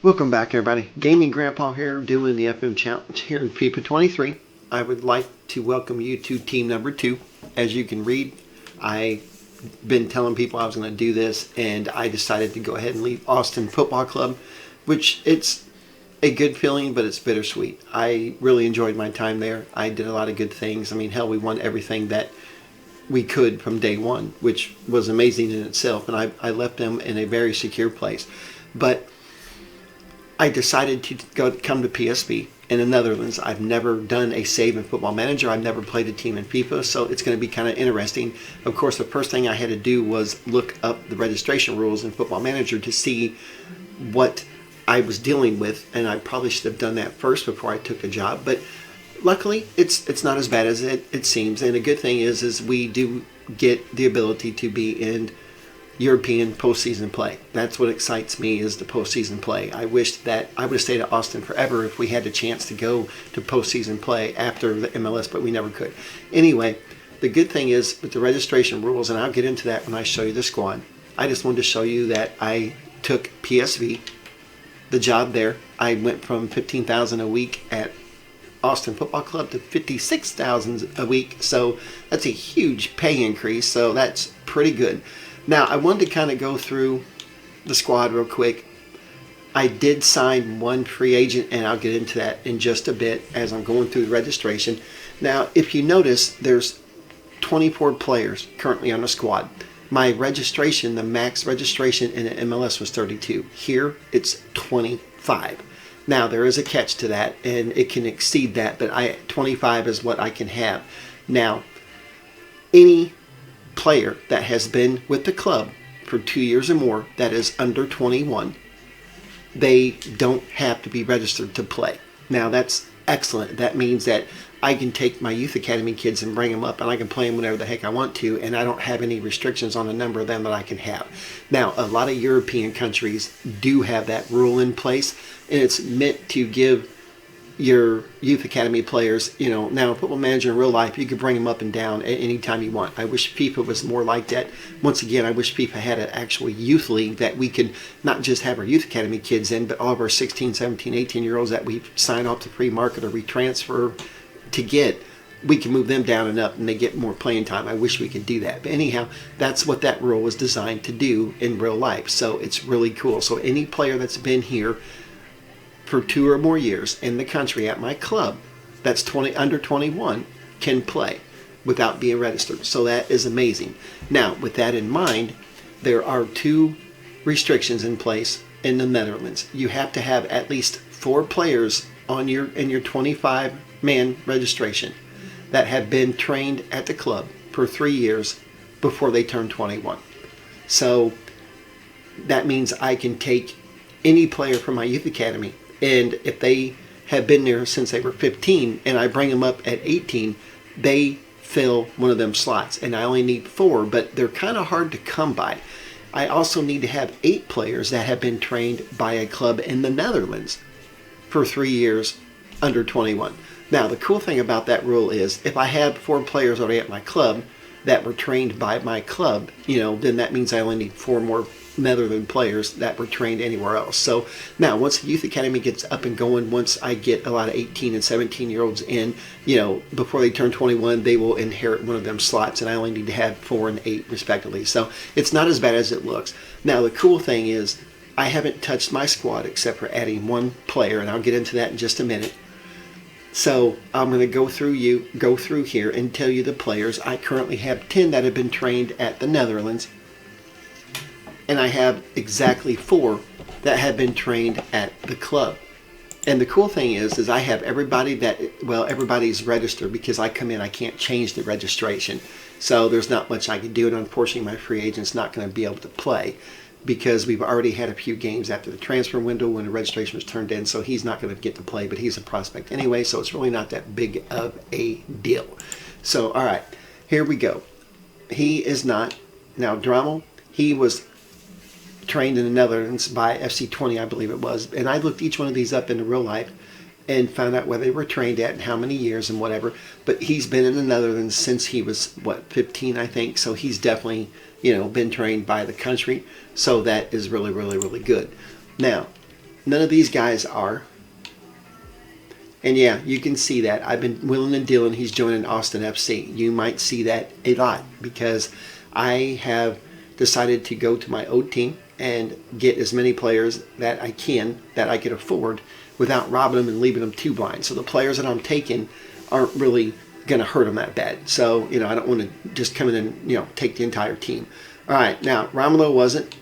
Welcome back, everybody. Gaming Grandpa here, doing the FM challenge here in FIFA 23. I would like to welcome you to team number 2. As you can read, I've been telling people I was going to do this, and I decided to go ahead and leave Austin Football Club, which it's a good feeling, but it's bittersweet. I really enjoyed my time there. I did a lot of good things. I mean, hell, we won everything that we could from day one, which was amazing in itself, and I left them in a very secure place. But I decided to come to PSV in the Netherlands. I've never done a save in Football Manager. I've never played a team in FIFA, so it's going to be kind of interesting. Of course, the first thing I had to do was look up the registration rules in Football Manager to see what I was dealing with, and I probably should have done that first before I took the job. But luckily, it's not as bad as it seems. And the good thing is we do get the ability to be in European postseason play. That's what excites me, is the postseason play. I wish that I would have stayed at Austin forever if we had the chance to go to postseason play after the MLS, but we never could. Anyway, the good thing is with the registration rules, and I'll get into that when I show you the squad, I just wanted to show you that I took PSV, the job there. I went from $15,000 a week at Austin Football Club to $56,000 a week, so that's a huge pay increase, so that's pretty good. Now, I wanted to kind of go through the squad real quick. I did sign one free agent, and I'll get into that in just a bit as I'm going through the registration. Now, if you notice, there's 24 players currently on the squad. My registration, the max registration in the MLS was 32. Here, it's 25. Now, there is a catch to that, and it can exceed that, but 25 is what I can have. Now, any player that has been with the club for 2 years or more that is under 21, they don't have to be registered to play. Now, that's excellent. That means that I can take my youth academy kids and bring them up, and I can play them whenever the heck I want to, and I don't have any restrictions on the number of them that I can have. Now, a lot of European countries do have that rule in place, and it's meant to give your youth academy players, now in Football Manager in real life, you can bring them up and down at any time you want. I wish FIFA was more like that. Once again, I wish FIFA had an actual youth league that we could not just have our youth academy kids in, but all of our 16, 17, 18-year-olds that we sign off the free market or we transfer to get, we can move them down and up and they get more playing time. I wish we could do that. But anyhow, that's what that rule was designed to do in real life. So it's really cool. So any player that's been here for 2 or more years in the country at my club that's under 21 can play without being registered. So that is amazing. Now, with that in mind, there are 2 restrictions in place in the Netherlands. You have to have at least 4 players in your 25-man registration that have been trained at the club for 3 years before they turn 21. So that means I can take any player from my youth academy, and if they have been there since they were 15 and I bring them up at 18, they fill one of them slots. And I only need 4, but they're kind of hard to come by. I also need to have 8 players that have been trained by a club in the Netherlands for 3 years under 21. Now, the cool thing about that rule is if I have 4 players already at my club that were trained by my club, then that means I only need 4 more Netherlands players that were trained anywhere else. So now, once the youth academy gets up and going, once I get a lot of 18 and 17-year-olds in, before they turn 21, they will inherit one of them slots, and I only need to have 4 and 8 respectively. So it's not as bad as it looks. Now, the cool thing is I haven't touched my squad except for adding 1 player, and I'll get into that in just a minute. So I'm going to go through here and tell you the players. I currently have 10 that have been trained at the Netherlands, and I have exactly 4 that have been trained at the club. And the cool thing is I have everybody everybody's registered, because I come in, I can't change the registration. So there's not much I can do, and unfortunately my free agent's not going to be able to play because we've already had a few games after the transfer window when the registration was turned in, so he's not going to get to play, but he's a prospect anyway, so it's really not that big of a deal. So, all right, here we go. He is not, now Drommel, he was trained in the Netherlands by FC20, I believe it was, and I looked each one of these up in real life and found out where they were trained at and how many years and whatever, but he's been in the Netherlands since he was, 15, I think, so he's definitely, been trained by the country, so that is really, really, really good. Now, None of these guys are. And yeah, you can see that. I've been willing and dealing. He's joining Austin FC. You might see that a lot because I have decided to go to my old team and get as many players that I can, that I could afford, without robbing them and leaving them too blind. So the players that I'm taking aren't really going to hurt them that bad. So, I don't want to just come in and, take the entire team. All right, now, Romulo wasn't.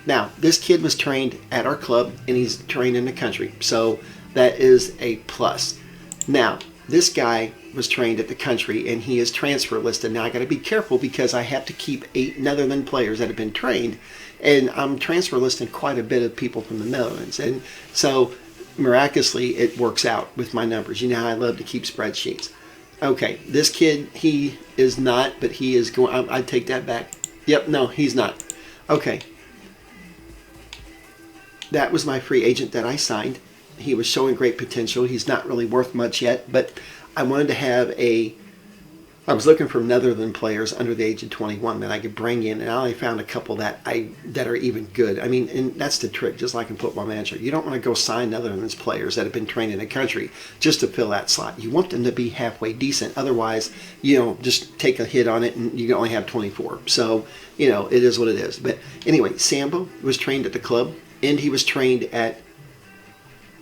Now, this kid was trained at our club, and he's trained in the country. So that is a plus. Now, this guy was trained at the country, and he is transfer listed. Now, I got to be careful because I have to keep 8 Netherlands players that have been trained, and I'm transfer listing quite a bit of people from the Netherlands. And so, miraculously, it works out with my numbers. You know how I love to keep spreadsheets. Okay, this kid, he is not, but he is going. I take that back. Yep, no, he's not. Okay. That was my free agent that I signed. He was showing great potential. He's not really worth much yet, but I wanted to have I was looking for Netherlands players under the age of 21 that I could bring in, and I only found a couple that are even good. I mean, and that's the trick, just like in Football Manager. You don't want to go sign Netherlands players that have been trained in a country just to fill that slot. You want them to be halfway decent. Otherwise, just take a hit on it, and you can only have 24. So, it is what it is. But anyway, Sambo was trained at the club, and he was trained at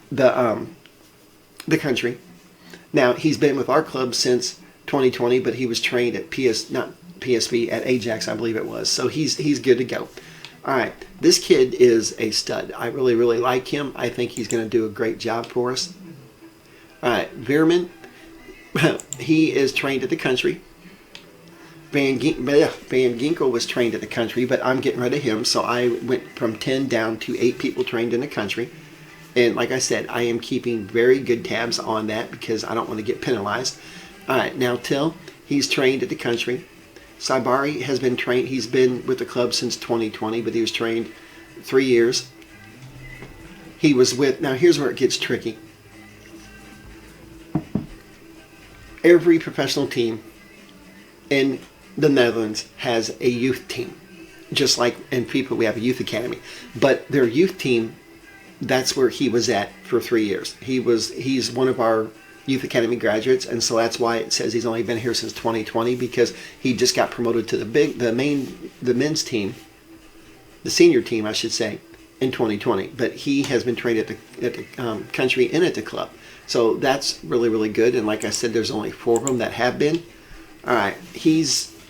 the country. Now, he's been with our club since 2020, but he was trained at not PSV, at Ajax, I believe it was. So he's good to go. All right, this kid is a stud. I really, really like him. I think he's going to do a great job for us. All right, Veerman, he is trained at the country. Van Ginkel was trained at the country, but I'm getting rid of him, so I went from 10 down to 8 people trained in the country. And like I said, I am keeping very good tabs on that because I don't want to get penalized. All right, now Till, he's trained at the country. Saibari has been trained. He's been with the club since 2020, but he was trained 3 years. He was with, now here's where it gets tricky. Every professional team in the Netherlands has a youth team. Just like in FIFA, we have a youth academy. But their youth team, that's where he was at for 3 years. He's one of our youth academy graduates, and so that's why it says he's only been here since 2020, because he just got promoted to the men's team, the senior team, I should say, in 2020. But he has been trained at the country and at the club, so that's really, really good. And like I said, there's only 4 of them that have been. All right,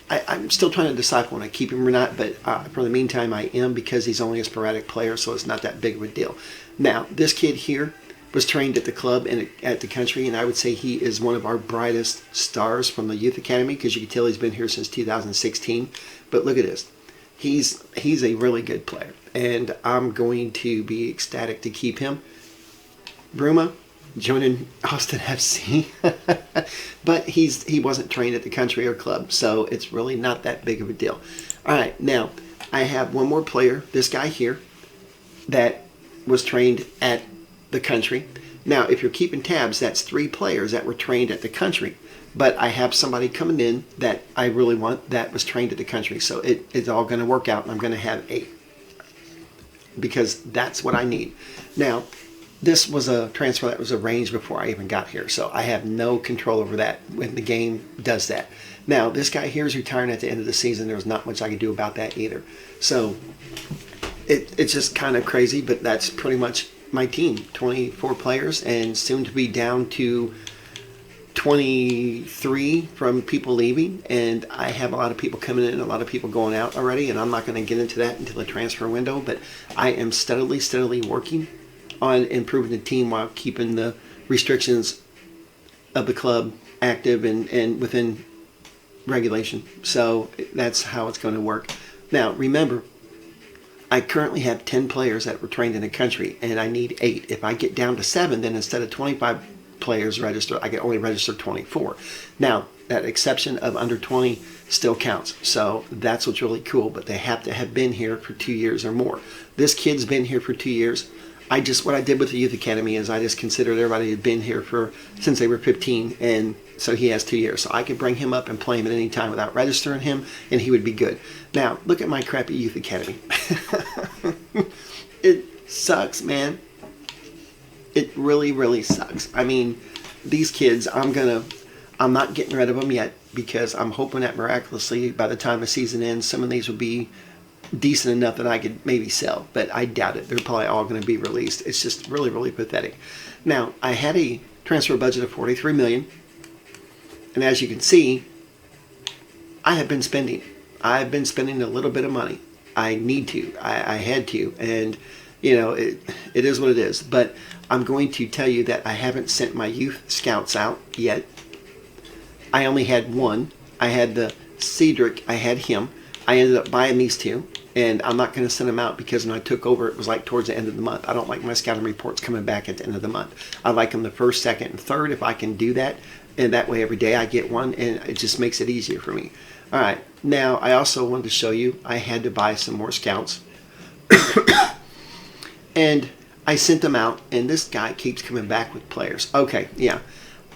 I'm still trying to decide if I want to keep him or not, but for the meantime, I am, because he's only a sporadic player, so it's not that big of a deal. Now, this kid here was trained at the club and at the country, and I would say he is one of our brightest stars from the youth academy, because you can tell he's been here since 2016. But look at this. He's a really good player, and I'm going to be ecstatic to keep him. Bruma joining Austin FC, but he wasn't trained at the country or club, so it's really not that big of a deal. All right, now I have one more player, this guy here, that was trained at the country. Now, if you're keeping tabs, that's 3 players that were trained at the country, but I have somebody coming in that I really want that was trained at the country, so it's all going to work out, and I'm going to have 8, because that's what I need. Now, this was a transfer that was arranged before I even got here, so I have no control over that when the game does that. Now, this guy here is retiring at the end of the season. There's not much I can do about that either. So it's just kind of crazy, but that's pretty much my team. 24 players, and soon to be down to 23 from people leaving, and I have a lot of people coming in, a lot of people going out already, and I'm not going to get into that until the transfer window, but I am steadily working on improving the team while keeping the restrictions of the club active and within regulation. So that's how it's going to work. Now, remember, I currently have 10 players that were trained in the country, and I need 8. If I get down to 7, then instead of 25 players registered, I can only register 24. Now, that exception of under 20 still counts. So that's what's really cool, but they have to have been here for 2 years or more. This kid's been here for 2 years. What I did with the youth academy is I just considered everybody had been here since they were 15, and so he has 2 years. So I could bring him up and play him at any time without registering him, and he would be good. Now, look at my crappy youth academy. It sucks, man. It really, really sucks. I mean, these kids, I'm not getting rid of them yet because I'm hoping that miraculously by the time the season ends, some of these will be decent enough that I could maybe sell, but I doubt it. They're probably all going to be released. It's just really, really pathetic. Now, I had a transfer budget of $43 million, and as you can see, I have been spending. I've been spending a little bit of money. I need to. I had to, and it is what it is. But I'm going to tell you that I haven't sent my youth scouts out yet. I only had one. I had the Cedric. I had him. I ended up buying these two, and I'm not going to send them out because when I took over, it was like towards the end of the month. I don't like my scouting reports coming back at the end of the month. I like them the first, second, and third if I can do that, and that way every day I get one, and it just makes it easier for me. All right, now I also wanted to show you I had to buy some more scouts, and I sent them out, and this guy keeps coming back with players. Okay, yeah.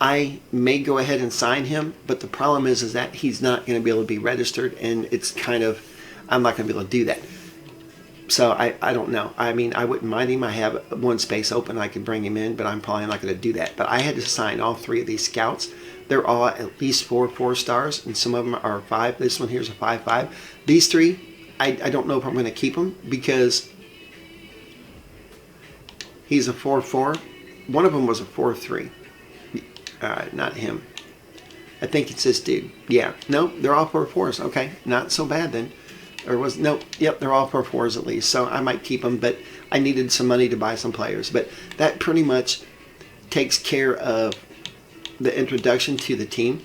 I may go ahead and sign him, but the problem is that he's not going to be able to be registered, and it's kind of, I'm not going to be able to do that. So I don't know. I mean, I wouldn't mind him. I have one space open. I could bring him in, but I'm probably not going to do that. But I had to sign all three of these scouts. They're all at least 4 stars, and some of them are 5. This one here's a 5.5. These three, I don't know if I'm going to keep them because he's a 4.4. One of them was a 4.3. Not him. I think it's this dude. Yeah. Nope, they're all 4.4s. Okay, not so bad then. Yep, they're all 4.4s at least. So I might keep them, but I needed some money to buy some players. But that pretty much takes care of the introduction to the team.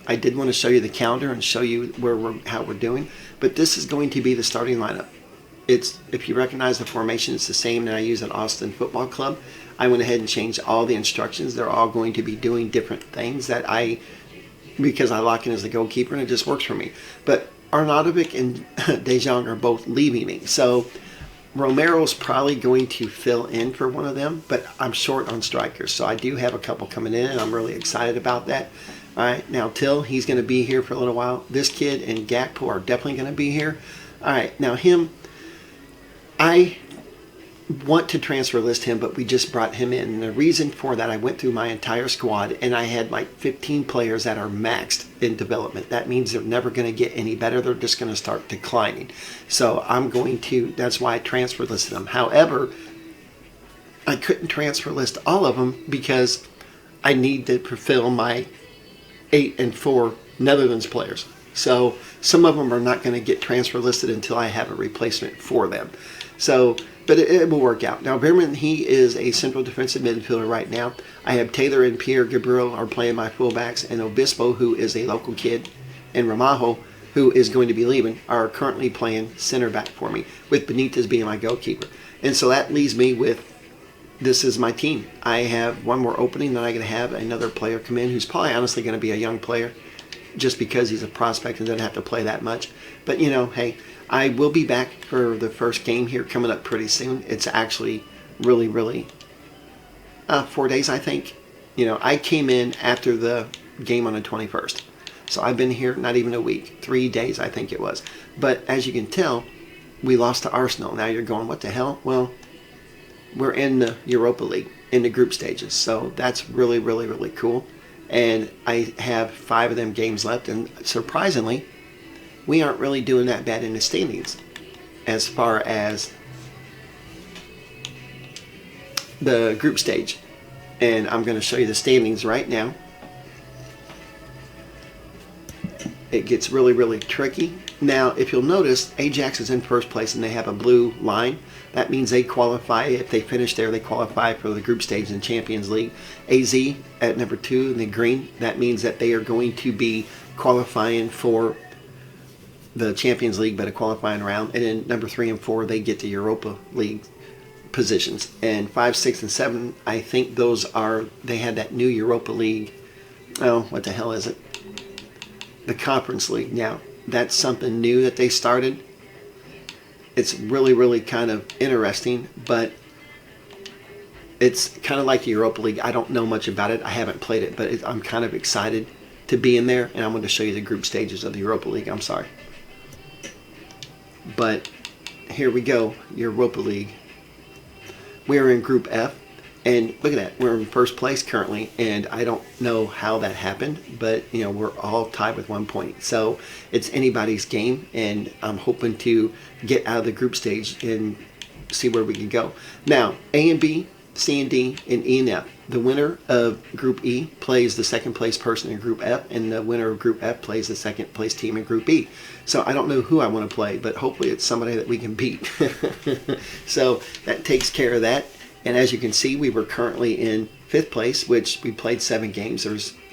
I did want to show you the calendar and show you how we're doing. But this is going to be the starting lineup. If you recognize the formation, it's the same that I use at Austin Football Club. I went ahead and changed all the instructions. They're all going to be doing different things because I lock in as the goalkeeper and it just works for me. But Arnautovic and De Jong are both leaving me. So Romero's probably going to fill in for one of them, but I'm short on strikers. So I do have a couple coming in, and I'm really excited about that. All right, now Till, he's going to be here for a little while. This kid and Gakpo are definitely going to be here. All right, now him, I want to transfer list him, but we just brought him in. And the reason for that, I went through my entire squad, and I had like 15 players that are maxed in development. That means they're never going to get any better. They're just going to start declining. So that's why I transfer listed them. However, I couldn't transfer list all of them because I need to fulfill my 8 and 4 Netherlands players. So some of them are not going to get transfer listed until I have a replacement for them. So, but it will work out. Now, Behrman, he is a central defensive midfielder right now. I have Taylor and Pierre Gabriel are playing my fullbacks, and Obispo, who is a local kid, and Ramajo, who is going to be leaving, are currently playing center back for me, with Benitez being my goalkeeper. And so that leaves me with, this is my team. I have one more opening, then I'm going to have another player come in who's probably honestly going to be a young player, just because he's a prospect and doesn't have to play that much. But, hey, I will be back for the first game here coming up pretty soon. It's actually really, really 4 days, I think. I came in after the game on the 21st. So I've been here not even a week. 3 days, I think it was. But as you can tell, we lost to Arsenal. Now you're going, what the hell? Well, we're in the Europa League, in the group stages. So that's really, really, really cool. And I have 5 of them games left. And surprisingly, we aren't really doing that bad in the standings as far as the group stage. And I'm going to show you the standings right now. It gets really, really tricky. Now, if you'll notice, Ajax is in first place and they have a blue line. That means they qualify. If they finish there, they qualify for the group stage in Champions League. AZ at number 2 in the green. That means that they are going to be qualifying for the Champions League, but a qualifying round. And then number 3 and 4, they get the Europa League positions. And 5, 6, and 7, I think they had that new Europa League. Oh, what the hell is it? The Conference League. Now, that's something new that they started. It's really, really kind of interesting, but it's kind of like the Europa League. I don't know much about it. I haven't played it, but I'm kind of excited to be in there, and I'm going to show you the group stages of the Europa League. I'm sorry. But here we go, Europa League. We are in Group F. And look at that, we're in first place currently, and I don't know how that happened, but we're all tied with 1 point. So it's anybody's game, and I'm hoping to get out of the group stage and see where we can go. Now, A and B, C and D, and E and F. The winner of Group E plays the second place person in Group F, and the winner of Group F plays the second place team in Group E. So I don't know who I want to play, but hopefully it's somebody that we can beat. So that takes care of that. And as you can see, we were currently in 5th place, which we played 7 games.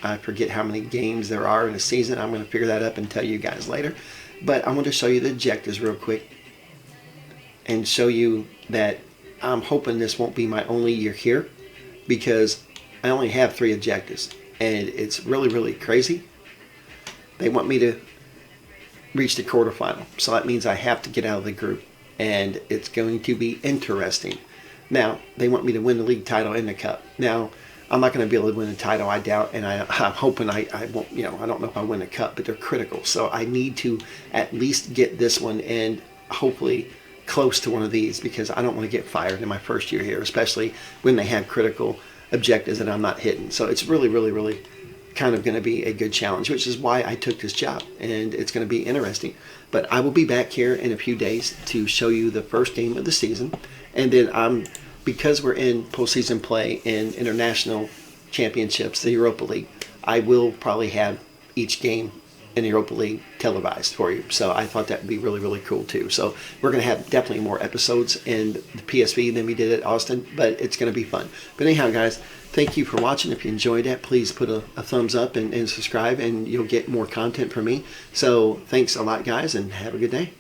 I forget how many games there are in a season. I'm going to figure that up and tell you guys later. But I want to show you the objectives real quick and show you that I'm hoping this won't be my only year here, because I only have 3 objectives, and it's really, really crazy. They want me to reach the quarterfinal, so that means I have to get out of the group, and it's going to be interesting. Now, they want me to win the league title and the cup. Now, I'm not going to be able to win the title, I doubt, and I'm hoping I won't, I don't know if I win the cup, but they're critical. So I need to at least get this one, and hopefully close to one of these, because I don't want to get fired in my first year here, especially when they have critical objectives that I'm not hitting. So it's really, really, really kind of going to be a good challenge, which is why I took this job, and it's going to be interesting. But I will be back here in a few days to show you the first game of the season, and then because we're in postseason play in international championships, the Europa League, I will probably have each game in the Europa League televised for you. So I thought that would be really, really cool too. So we're going to have definitely more episodes in the PSV than we did at Austin, but it's going to be fun. But anyhow, guys, thank you for watching. If you enjoyed that, please put a thumbs up and subscribe, and you'll get more content from me. So thanks a lot, guys, and have a good day.